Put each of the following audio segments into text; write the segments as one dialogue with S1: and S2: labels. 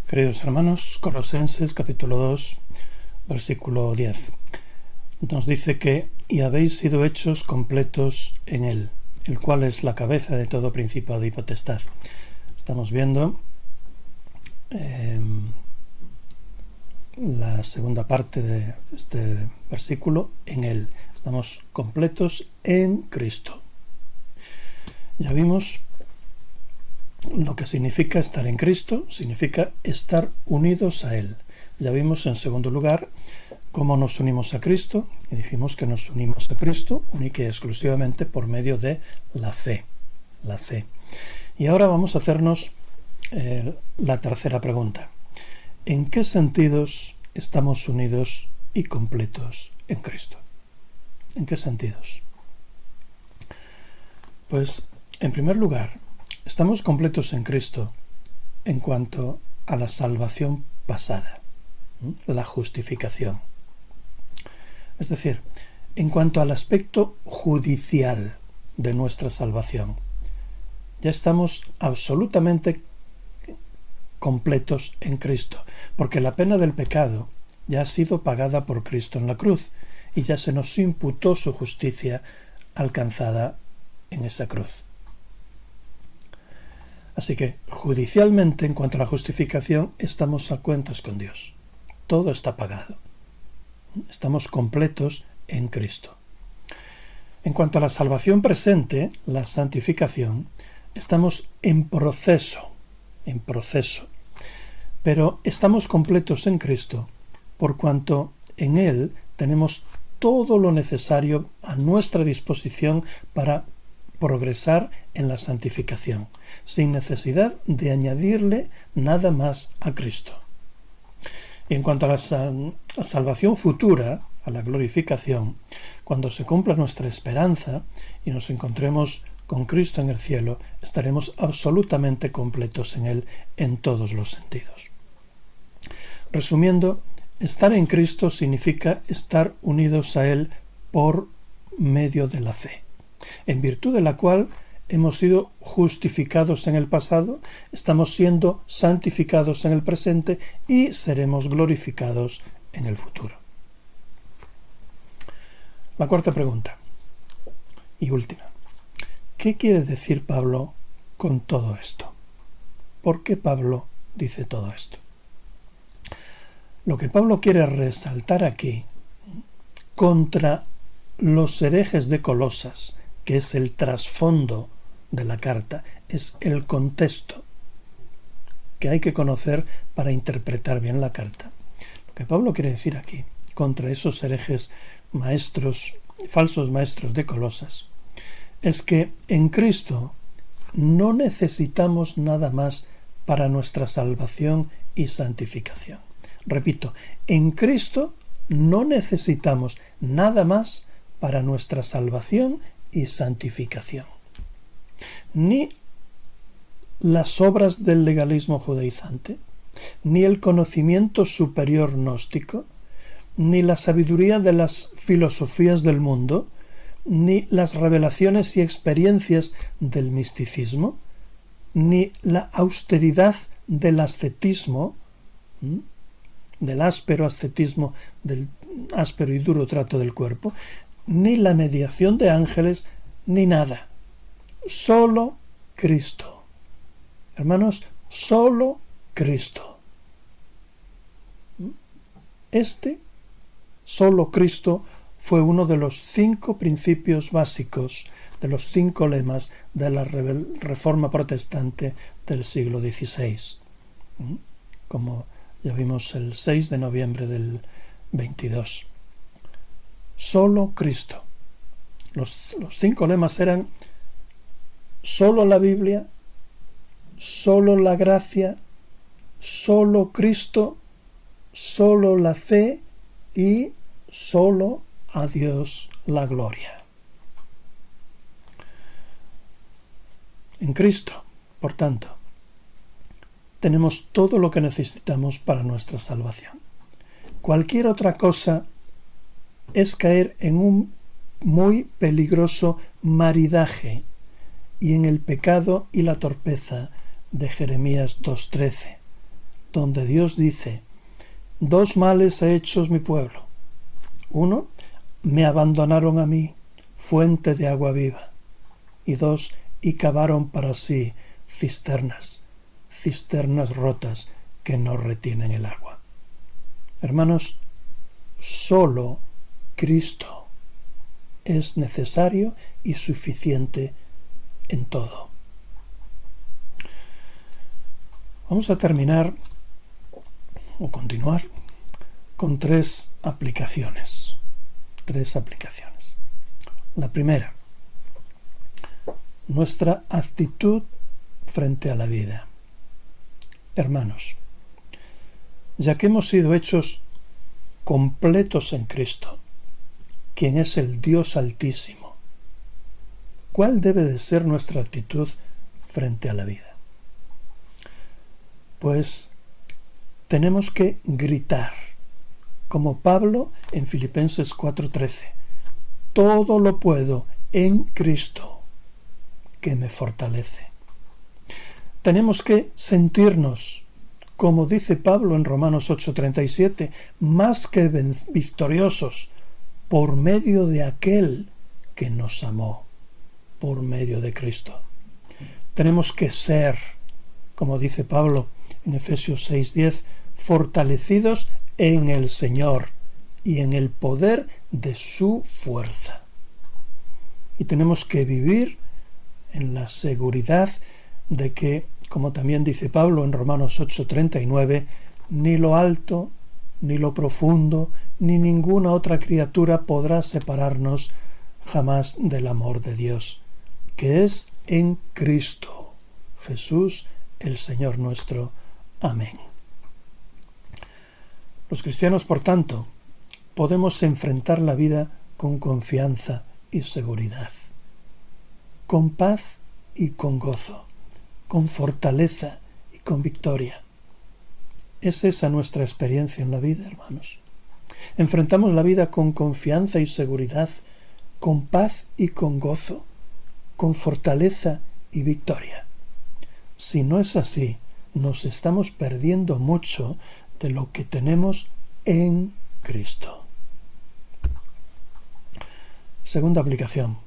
S1: Queridos hermanos, Colosenses capítulo 2, versículo 10. Nos dice que y habéis sido hechos completos en Él, el cual es la cabeza de todo principado y potestad. Estamos viendo la segunda parte de este versículo, en Él. Estamos completos en Cristo. Ya vimos lo que significa estar en Cristo, significa estar unidos a Él. Ya vimos en segundo lugar cómo nos unimos a Cristo, y dijimos que nos unimos a Cristo única y exclusivamente por medio de la fe. La fe. Y ahora vamos a hacernos la tercera pregunta. ¿En qué sentidos estamos unidos y completos en Cristo? ¿En qué sentidos? Pues, en primer lugar, estamos completos en Cristo en cuanto a la salvación pasada, la justificación. Es decir, en cuanto al aspecto judicial de nuestra salvación, ya estamos absolutamente completos en Cristo, porque la pena del pecado ya ha sido pagada por Cristo en la cruz y ya se nos imputó su justicia alcanzada en esa cruz. Así que, judicialmente, en cuanto a la justificación, estamos a cuentas con Dios. Todo está pagado. Estamos completos en Cristo. En cuanto a la salvación presente, la santificación, estamos en proceso. Pero estamos completos en Cristo, por cuanto en Él tenemos todo lo necesario a nuestra disposición para progresar en la santificación, sin necesidad de añadirle nada más a Cristo. Y en cuanto a la salvación futura, a la glorificación, cuando se cumpla nuestra esperanza y nos encontremos con Cristo en el cielo, estaremos absolutamente completos en Él en todos los sentidos. Resumiendo, estar en Cristo significa estar unidos a Él por medio de la fe, en virtud de la cual hemos sido justificados en el pasado, estamos siendo santificados en el presente y seremos glorificados en el futuro. La cuarta pregunta y última. ¿Qué quiere decir Pablo con todo esto? ¿Por qué Pablo dice todo esto? Lo que Pablo quiere resaltar aquí contra los herejes de Colosas, que es el trasfondo de la carta, es el contexto que hay que conocer para interpretar bien la carta. Lo que Pablo quiere decir aquí, contra esos herejes maestros, falsos maestros de Colosas, es que en Cristo no necesitamos nada más para nuestra salvación y santificación. Repito, en Cristo no necesitamos nada más para nuestra salvación y santificación. Ni las obras del legalismo judaizante, ni el conocimiento superior gnóstico, ni la sabiduría de las filosofías del mundo, ni las revelaciones y experiencias del misticismo, ni la austeridad del ascetismo, del áspero ascetismo, del áspero y duro trato del cuerpo, ni la mediación de ángeles, ni nada. Solo Cristo. Hermanos, solo Cristo. Solo Cristo fue uno de los 5 principios básicos, de los 5 lemas de la Reforma Protestante del siglo XVI. Como ya vimos el 6 de noviembre del 22. Solo Cristo. Los 5 lemas eran solo la Biblia, solo la gracia, solo Cristo, solo la fe y solo a Dios la gloria. En Cristo, por tanto, tenemos todo lo que necesitamos para nuestra salvación. Cualquier otra cosa es caer en un muy peligroso maridaje y en el pecado y la torpeza de Jeremías 2:13, donde Dios dice: dos males ha hecho mi pueblo. Uno, me abandonaron a mí, fuente de agua viva. Y dos, y cavaron para sí cisternas rotas que no retienen el agua. Hermanos, solo Cristo es necesario y suficiente en todo. Vamos a terminar o continuar con tres aplicaciones. La primera, nuestra actitud frente a la vida. Hermanos, ya que hemos sido hechos completos en Cristo, quien es el Dios Altísimo, ¿cuál debe de ser nuestra actitud frente a la vida? Pues tenemos que gritar, como Pablo en Filipenses 4:13: todo lo puedo en Cristo que me fortalece. Tenemos que sentirnos, como dice Pablo en Romanos 8:37, más que victoriosos por medio de aquel que nos amó, por medio de Cristo. Tenemos que ser, como dice Pablo en Efesios 6:10, fortalecidos en el Señor y en el poder de su fuerza. Y tenemos que vivir en la seguridad de que, como también dice Pablo en Romanos 8:39, ni lo alto, ni lo profundo, ni ninguna otra criatura podrá separarnos jamás del amor de Dios, que es en Cristo Jesús, el Señor nuestro. Amén. Los cristianos, por tanto, podemos enfrentar la vida con confianza y seguridad, con paz y con gozo, con fortaleza y con victoria. Es esa nuestra experiencia en la vida, hermanos. Enfrentamos la vida con confianza y seguridad, con paz y con gozo, con fortaleza y victoria. Si no es así, nos estamos perdiendo mucho de lo que tenemos en Cristo. Segunda aplicación.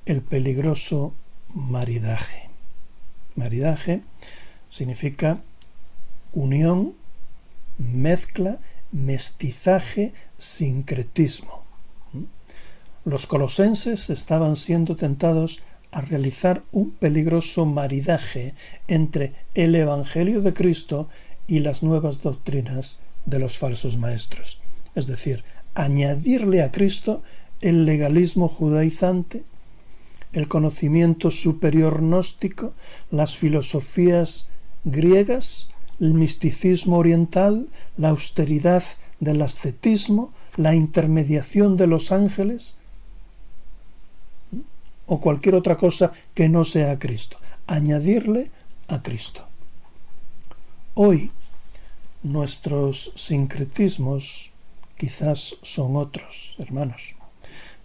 S1: El peligroso maridaje. Maridaje significa unión, mezcla, mestizaje, sincretismo. Los colosenses estaban siendo tentados a realizar un peligroso maridaje entre el Evangelio de Cristo y las nuevas doctrinas de los falsos maestros. Es decir, añadirle a Cristo el legalismo judaizante, el conocimiento superior gnóstico, las filosofías griegas, el misticismo oriental, la austeridad del ascetismo, la intermediación de los ángeles, o cualquier otra cosa que no sea Cristo. Añadirle a Cristo. Hoy nuestros sincretismos quizás son otros, hermanos,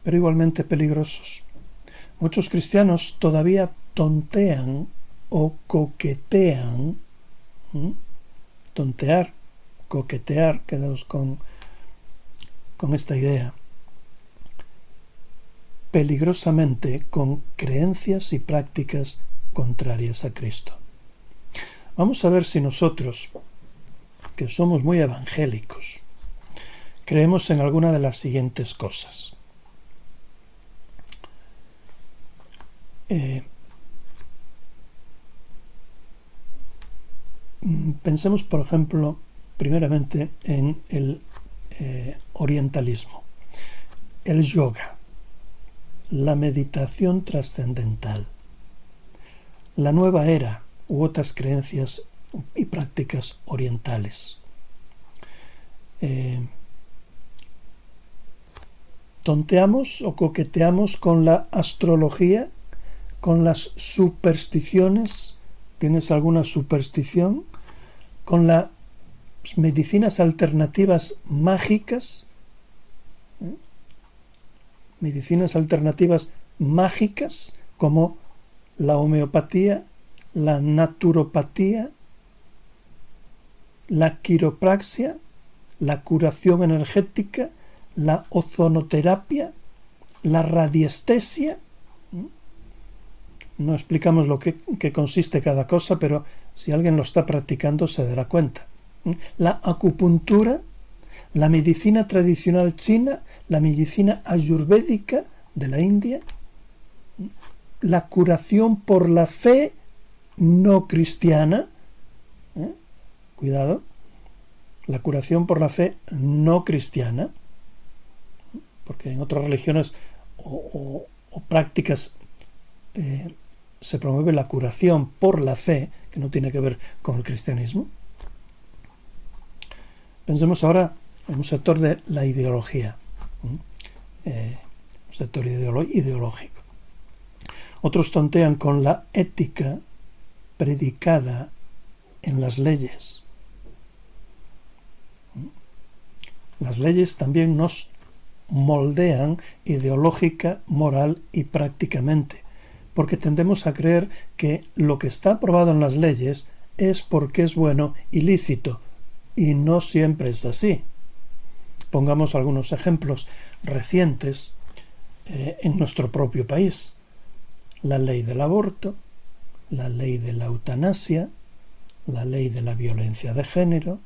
S1: pero igualmente peligrosos. Muchos cristianos todavía tontean o coquetean. Tontear, coquetear, quedamos con esta idea. Peligrosamente con creencias y prácticas contrarias a Cristo. Vamos a ver si nosotros, que somos muy evangélicos, creemos en alguna de las siguientes cosas. Pensemos, por ejemplo, primeramente en el orientalismo, el yoga, la meditación trascendental, la nueva era u otras creencias y prácticas orientales. Tonteamos o coqueteamos con la astrología, con las supersticiones. ¿Tienes alguna superstición? Con las medicinas alternativas mágicas. Medicinas alternativas mágicas como la homeopatía, la naturopatía, la quiropraxia, la curación energética, la ozonoterapia, la radiestesia. No explicamos lo que consiste cada cosa, pero si alguien lo está practicando se dará cuenta. La acupuntura, la medicina tradicional china, la medicina ayurvédica de la India, la curación por la fe no cristiana, cuidado, la curación por la fe no cristiana, porque en otras religiones o prácticas se promueve la curación por la fe, que no tiene que ver con el cristianismo. Pensemos ahora en un sector de la ideología, un sector ideológico. Otros tontean con la ética predicada en las leyes. Las leyes también nos moldean ideológica, moral y prácticamente, porque tendemos a creer que lo que está aprobado en las leyes es porque es bueno y lícito, y no siempre es así. Pongamos algunos ejemplos recientes en nuestro propio país. La ley del aborto, la ley de la eutanasia, la ley de la violencia de género,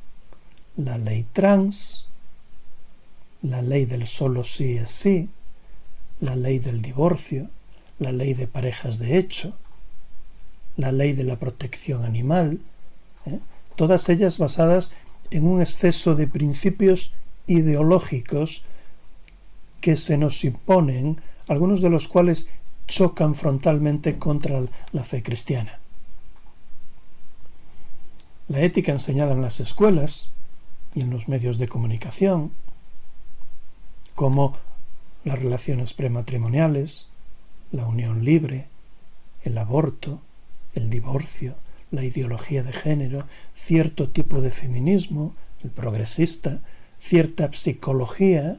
S1: la ley trans, la ley del solo sí es sí, la ley del divorcio, la ley de parejas de hecho, la ley de la protección animal, todas ellas basadas en un exceso de principios ideológicos que se nos imponen, algunos de los cuales chocan frontalmente contra la fe cristiana. La ética enseñada en las escuelas y en los medios de comunicación, como las relaciones prematrimoniales, la unión libre, el aborto, el divorcio, la ideología de género, cierto tipo de feminismo, el progresista, cierta psicología,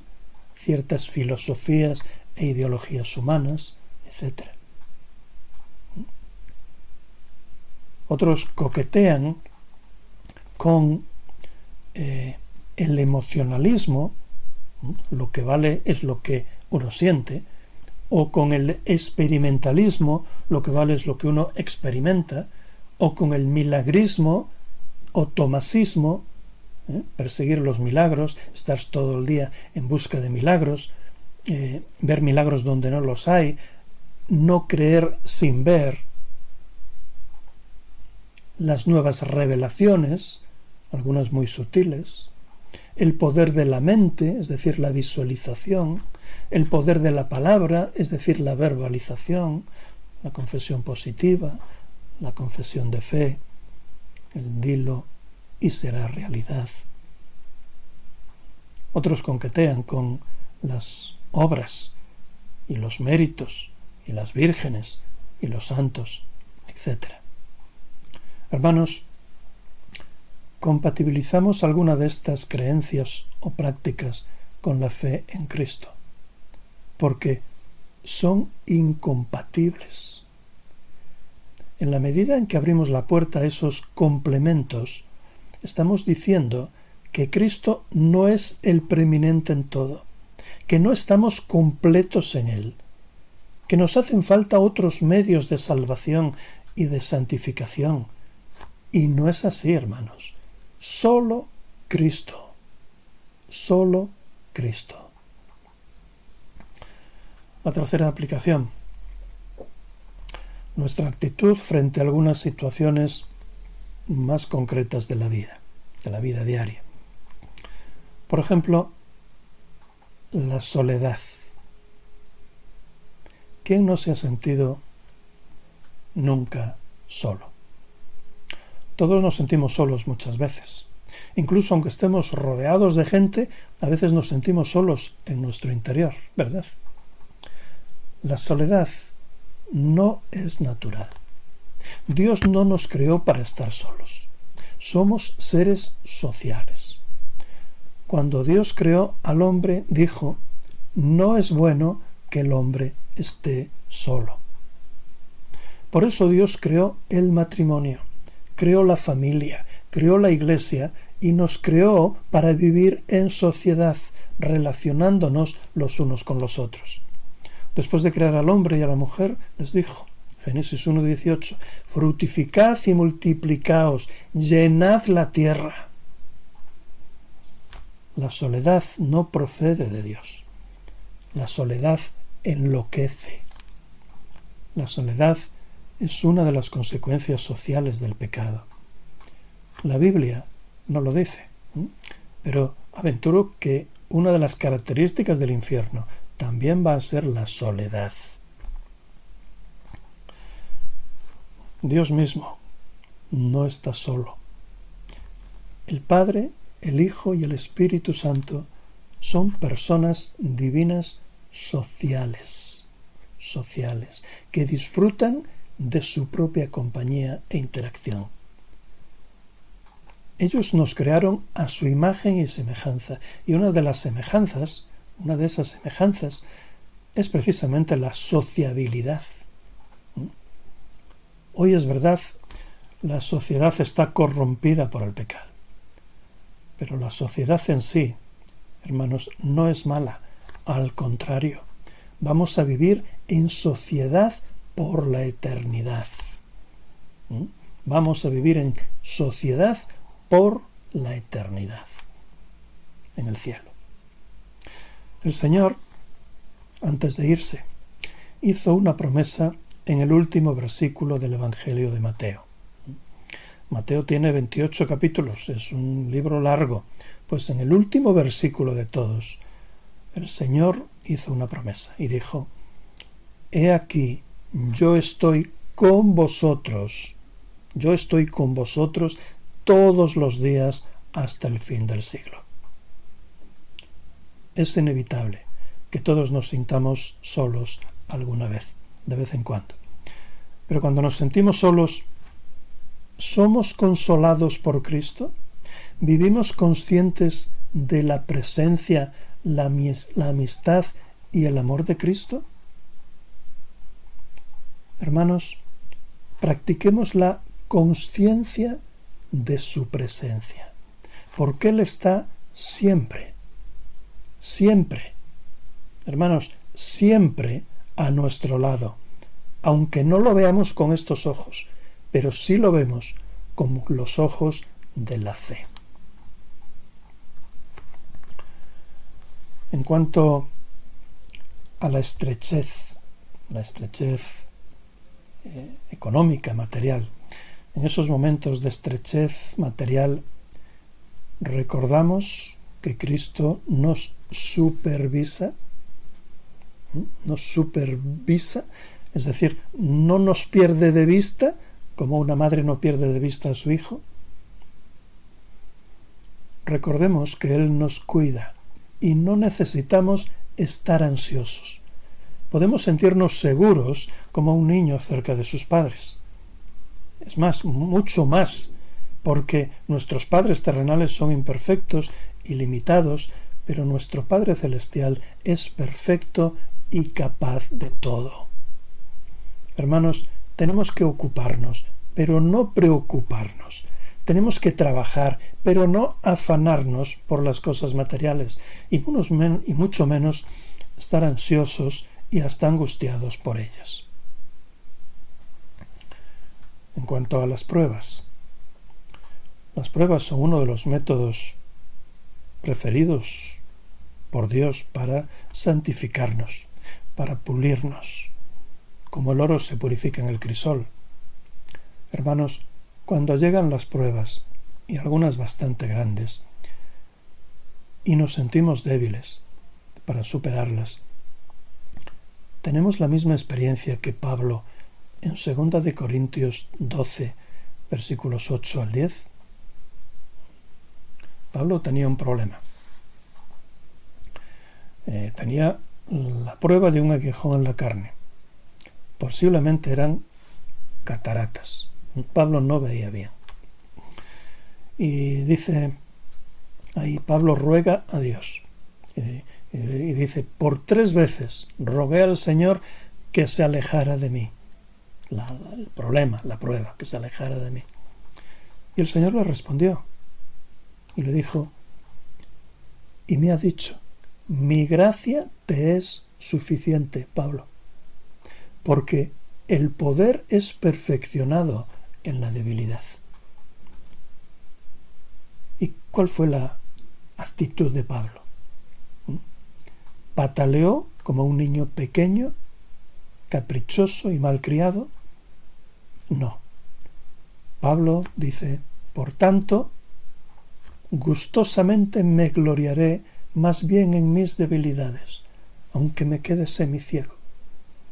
S1: ciertas filosofías e ideologías humanas, etc. Otros coquetean con el emocionalismo, lo que vale es lo que uno siente, o con el experimentalismo, lo que vale es lo que uno experimenta, o con el milagrismo o tomasismo, perseguir los milagros, estar todo el día en busca de milagros, ver milagros donde no los hay, no creer sin ver, las nuevas revelaciones, algunas muy sutiles, el poder de la mente, es decir, la visualización, el poder de la palabra, es decir, la verbalización, la confesión positiva, la confesión de fe, el dilo y será realidad. Otros coquetean con las obras y los méritos y las vírgenes y los santos, etc. Hermanos, ¿compatibilizamos alguna de estas creencias o prácticas con la fe en Cristo? Porque son incompatibles. En la medida en que abrimos la puerta a esos complementos, estamos diciendo que Cristo no es el preeminente en todo, que no estamos completos en Él, que nos hacen falta otros medios de salvación y de santificación. Y no es así, hermanos. Solo Cristo. Solo Cristo. La tercera aplicación. Nuestra actitud frente a algunas situaciones más concretas de la vida diaria. Por ejemplo, la soledad. ¿Quién no se ha sentido nunca solo? Todos nos sentimos solos muchas veces. Incluso aunque estemos rodeados de gente, a veces nos sentimos solos en nuestro interior, ¿verdad? La soledad no es natural. Dios no nos creó para estar solos. Somos seres sociales. Cuando Dios creó al hombre, dijo, no es bueno que el hombre esté solo. Por eso Dios creó el matrimonio, creó la familia, creó la iglesia y nos creó para vivir en sociedad, relacionándonos los unos con los otros. Después de crear al hombre y a la mujer, les dijo, Génesis 1:18, fructificad y multiplicaos, llenad la tierra. La soledad no procede de Dios. La soledad enloquece. La soledad es una de las consecuencias sociales del pecado. La Biblia no lo dice, pero aventuro que una de las características del infierno también va a ser la soledad. Dios mismo no está solo. El Padre, el Hijo y el Espíritu Santo son personas divinas sociales, que disfrutan de su propia compañía e interacción. Ellos nos crearon a su imagen y semejanza, y una de esas semejanzas es precisamente la sociabilidad. Hoy es verdad, la sociedad está corrompida por el pecado, pero la sociedad en sí, hermanos, no es mala, al contrario, vamos a vivir en sociedad por la eternidad. Vamos a vivir en sociedad por la eternidad, en el cielo. El Señor, antes de irse, hizo una promesa en el último versículo del Evangelio de Mateo. Mateo tiene 28 capítulos, es un libro largo, pues en el último versículo de todos, el Señor hizo una promesa y dijo, he aquí, yo estoy con vosotros todos los días hasta el fin del siglo. Es inevitable que todos nos sintamos solos alguna vez, de vez en cuando. Pero cuando nos sentimos solos, ¿somos consolados por Cristo? ¿Vivimos conscientes de la presencia, la amistad y el amor de Cristo? Hermanos, practiquemos la conciencia de su presencia, porque Él está siempre, hermanos, siempre a nuestro lado, aunque no lo veamos con estos ojos, pero sí lo vemos con los ojos de la fe. En cuanto a la estrechez económica, material, en esos momentos de estrechez material, recordamos que Cristo nos supervisa, es decir, no nos pierde de vista, como una madre no pierde de vista a su hijo. Recordemos que Él nos cuida y no necesitamos estar ansiosos. Podemos sentirnos seguros como un niño cerca de sus padres. Es más, mucho más, porque nuestros padres terrenales son imperfectos y limitados, pero nuestro Padre Celestial es perfecto y capaz de todo. Hermanos, tenemos que ocuparnos, pero no preocuparnos. Tenemos que trabajar, pero no afanarnos por las cosas materiales, y mucho menos estar ansiosos y hasta angustiados por ellas. En cuanto a las pruebas son uno de los métodos preferidos por Dios para santificarnos, para pulirnos, como el oro se purifica en el crisol. Hermanos, cuando llegan las pruebas, y algunas bastante grandes, y nos sentimos débiles para superarlas, tenemos la misma experiencia que Pablo en 2 de Corintios 12, versículos 8 al 10. Pablo tenía un problema. Tenía la prueba de un aguijón en la carne. Posiblemente eran cataratas. Pablo no veía bien. Y dice, ahí Pablo ruega a Dios. Y dice, por 3 veces rogué al Señor que se alejara de mí. el problema, la prueba, que se alejara de mí. Y el Señor le respondió y le dijo, y me ha dicho, mi gracia te es suficiente, Pablo, porque el poder es perfeccionado en la debilidad. ¿Y cuál fue la actitud de Pablo? ¿Pataleó como un niño pequeño, caprichoso y malcriado? No. Pablo dice, por tanto, gustosamente me gloriaré más bien en mis debilidades, aunque me quede semiciego,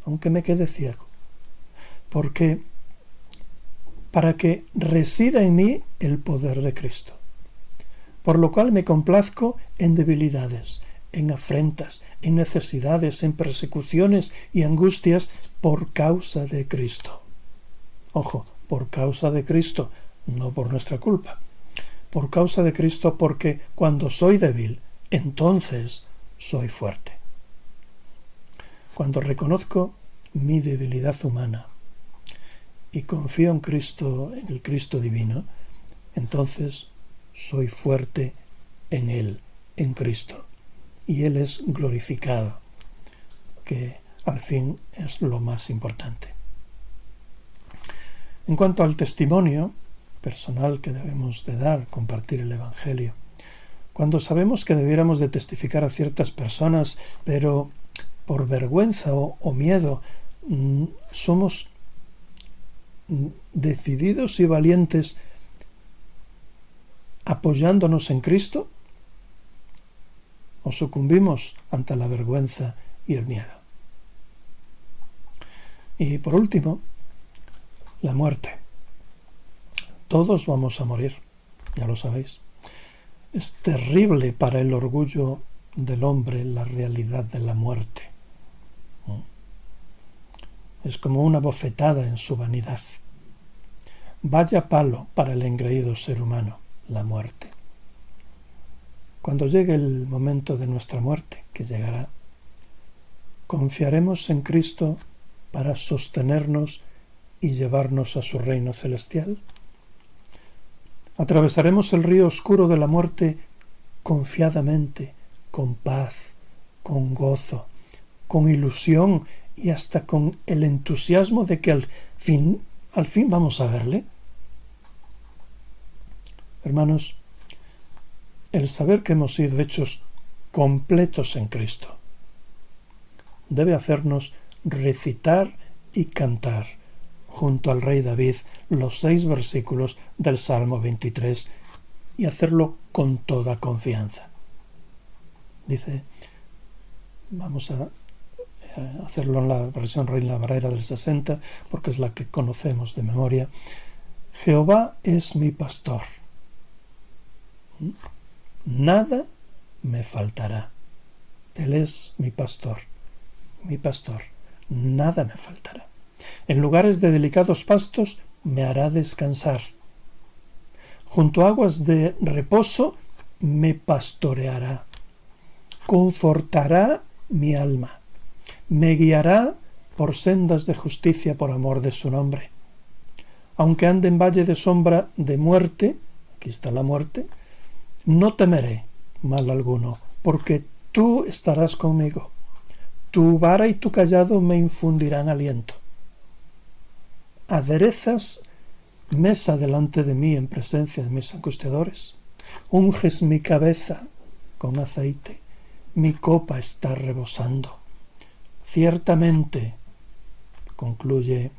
S1: aunque me quede ciego, porque para que resida en mí el poder de Cristo. Por lo cual me complazco en debilidades, en afrentas, en necesidades, en persecuciones y angustias por causa de Cristo. Ojo, por causa de Cristo, no por nuestra culpa. Por causa de Cristo, porque cuando soy débil, entonces soy fuerte. Cuando reconozco mi debilidad humana y confío en Cristo, en el Cristo divino, entonces soy fuerte en Él, en Cristo. Y Él es glorificado, que al fin es lo más importante. En cuanto al testimonio personal que debemos de dar, compartir el Evangelio, cuando sabemos que debiéramos de testificar a ciertas personas, pero por vergüenza o miedo, somos decididos y valientes apoyándonos en Cristo, o sucumbimos ante la vergüenza y el miedo. Y por último, la muerte. Todos vamos a morir, ya lo sabéis. Es terrible para el orgullo del hombre la realidad de la muerte. Es como una bofetada en su vanidad. Vaya palo para el engreído ser humano, la muerte. Cuando llegue el momento de nuestra muerte, que llegará, confiaremos en Cristo para sostenernos y llevarnos a su reino celestial. Atravesaremos el río oscuro de la muerte confiadamente, con paz, con gozo, con ilusión y hasta con el entusiasmo de que al fin vamos a verle. Hermanos, el saber que hemos sido hechos completos en Cristo debe hacernos recitar y cantar junto al rey David los 6 versículos del Salmo 23 y hacerlo con toda confianza. Dice, vamos a hacerlo en la versión Reina Valera del 60 porque es la que conocemos de memoria. Jehová es mi pastor. Nada me faltará. Él es mi pastor, nada me faltará. En lugares de delicados pastos me hará descansar. Junto a aguas de reposo me pastoreará. Confortará mi alma. Me guiará por sendas de justicia por amor de su nombre. Aunque ande en valle de sombra de muerte, aquí está la muerte, no temeré mal alguno, porque tú estarás conmigo. Tu vara y tu cayado me infundirán aliento. Aderezas mesa delante de mí en presencia de mis angustiadores. Unges mi cabeza con aceite. Mi copa está rebosando. Ciertamente, concluye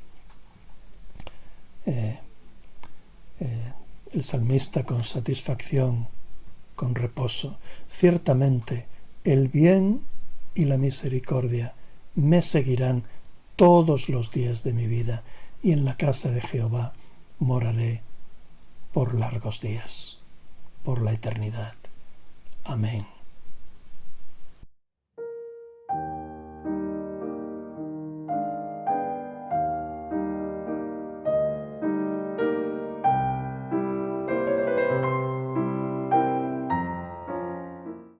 S1: el salmista con satisfacción, con reposo, ciertamente el bien y la misericordia me seguirán todos los días de mi vida, y en la casa de Jehová moraré por largos días, por la eternidad. Amén.